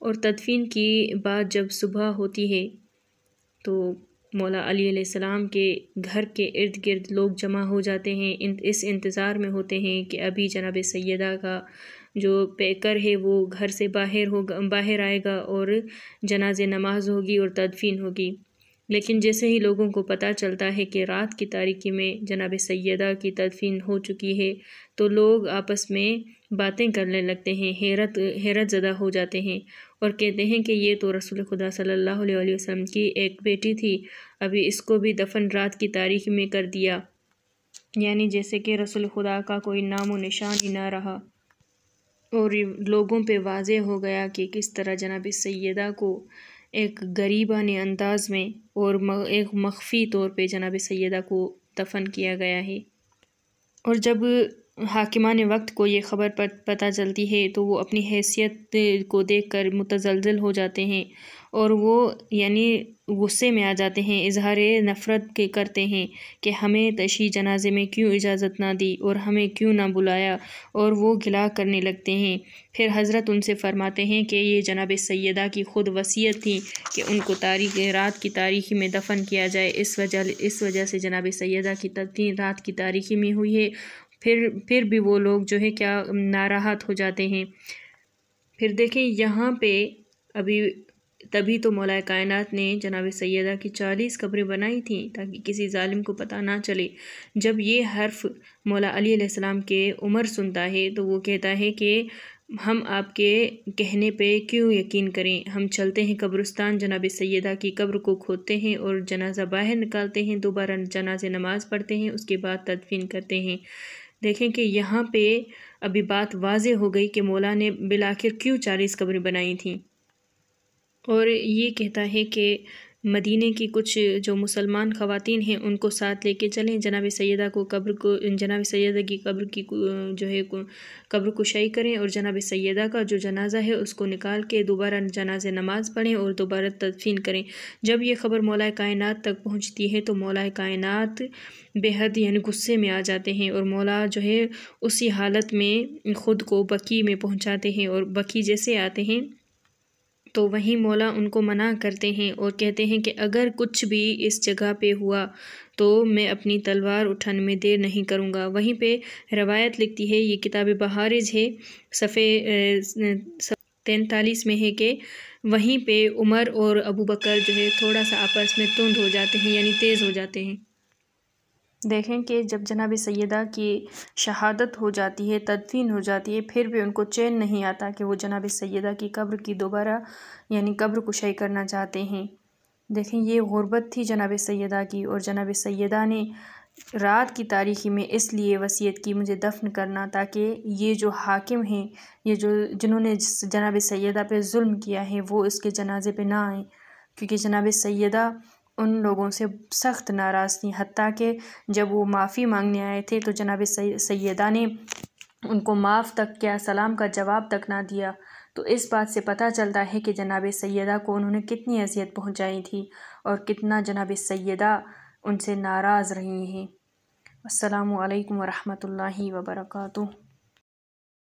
اور تدفین کی بعد جب صبح ہوتی ہے تو مولا علی علیہ السلام کے گھر کے ارد گرد لوگ جمع ہو جاتے ہیں، اس انتظار میں ہوتے ہیں کہ ابھی جناب سیدہ کا جو پیکر ہے وہ گھر سے باہر آئے گا اور جناز نماز ہوگی اور تدفین ہوگی۔ لیکن جیسے ہی لوگوں کو پتہ چلتا ہے کہ رات کی تاریکی میں جناب سیدہ کی تدفین ہو چکی ہے تو لوگ آپس میں باتیں کرنے لگتے ہیں، حیرت زدہ ہو جاتے ہیں اور کہتے ہیں کہ یہ تو رسول خدا صلی اللہ علیہ وسلم کی ایک بیٹی تھی، ابھی اس کو بھی دفن رات کی تاریکی میں کر دیا، یعنی جیسے کہ رسول خدا کا کوئی نام و نشان ہی نہ رہا۔ اور لوگوں پہ واضح ہو گیا کہ کس طرح جناب سیدہ کو ایک غریبانہ انداز میں اور ایک مخفی طور پہ جناب سیدہ کو دفن کیا گیا ہے۔ اور جب حاکمان وقت کو یہ خبر پتہ چلتی ہے تو وہ اپنی حیثیت کو دیکھ کر متزلزل ہو جاتے ہیں اور وہ یعنی غصے میں آ جاتے ہیں، اظہار نفرت کرتے ہیں کہ ہمیں تشییع جنازے میں کیوں اجازت نہ دی اور ہمیں کیوں نہ بلایا، اور وہ گلا کرنے لگتے ہیں۔ پھر حضرت ان سے فرماتے ہیں کہ یہ جناب سیدہ کی خود وصیت تھی کہ ان کو رات کی تاریکی میں دفن کیا جائے، اس وجہ سے جناب سیدہ کی تدفین رات کی تاریکی میں ہوئی ہے۔ پھر بھی وہ لوگ جو ہے کیا ناراحت ہو جاتے ہیں۔ پھر دیکھیں یہاں پہ تبھی تو مولا کائنات نے جناب سیدہ کی 40 قبریں بنائی تھیں تاکہ کسی ظالم کو پتہ نہ چلے۔ جب یہ حرف مولا علی علیہ السلام کے عمر سنتا ہے تو وہ کہتا ہے کہ ہم آپ کے کہنے پہ کیوں یقین کریں، ہم چلتے ہیں قبرستان، جناب سیدہ کی قبر کو کھودتے ہیں اور جنازہ باہر نکالتے ہیں، دوبارہ جناز نماز پڑھتے ہیں، اس کے بعد تدفین کرتے ہیں۔ دیکھیں کہ یہاں پہ ابھی بات واضح ہو گئی کہ مولا نے بالآخر کیوں 40 قبریں بنائی تھیں۔ اور یہ کہتا ہے کہ مدینے کی کچھ جو مسلمان خواتین ہیں ان کو ساتھ لے کے چلیں، جناب سیدہ کی قبر کی جو ہے قبر کشائی کریں اور جناب سیدہ کا جو جنازہ ہے اس کو نکال کے دوبارہ جناز نماز پڑھیں اور دوبارہ تدفین کریں۔ جب یہ خبر مولا کائنات تک پہنچتی ہے تو مولا کائنات بے حد یعنی غصے میں آ جاتے ہیں اور مولا جو ہے اسی حالت میں خود کو بقیع میں پہنچاتے ہیں، اور بقیع جیسے آتے ہیں تو وہیں مولا ان کو منع کرتے ہیں اور کہتے ہیں کہ اگر کچھ بھی اس جگہ پہ ہوا تو میں اپنی تلوار اٹھانے میں دیر نہیں کروں گا۔ وہیں پہ روایت لکھتی ہے، یہ کتاب بہارج ہے، صفحے 43 میں ہے کہ وہیں پہ عمر اور ابو بکر جو ہے تھوڑا سا آپس میں تند ہو جاتے ہیں، یعنی تیز ہو جاتے ہیں۔ دیکھیں کہ جب جناب سیدہ کی شہادت ہو جاتی ہے، تدفین ہو جاتی ہے، پھر بھی ان کو چین نہیں آتا کہ وہ جناب سیدہ کی قبر کی دوبارہ یعنی قبر کشائی کرنا چاہتے ہیں۔ دیکھیں یہ غربت تھی جناب سیدہ کی، اور جناب سیدہ نے رات کی تاریکی میں اس لیے وصیت کی مجھے دفن کرنا تاکہ یہ جو حاکم ہیں، یہ جنہوں نے جناب سیدہ پہ ظلم کیا ہے وہ اس کے جنازے پہ نہ آئیں، کیونکہ جناب سیدہ ان لوگوں سے سخت ناراض تھیں، حتیٰ کہ جب وہ معافی مانگنے آئے تھے تو جناب سیدہ نے ان کو معاف تک کیا، سلام کا جواب تک نہ دیا۔ تو اس بات سے پتہ چلتا ہے کہ جناب سیدہ کو انہوں نے کتنی اذیت پہنچائی تھی اور کتنا جناب سیدہ ان سے ناراض رہی ہیں۔ السلام علیکم ورحمۃ اللہ وبرکاتہ۔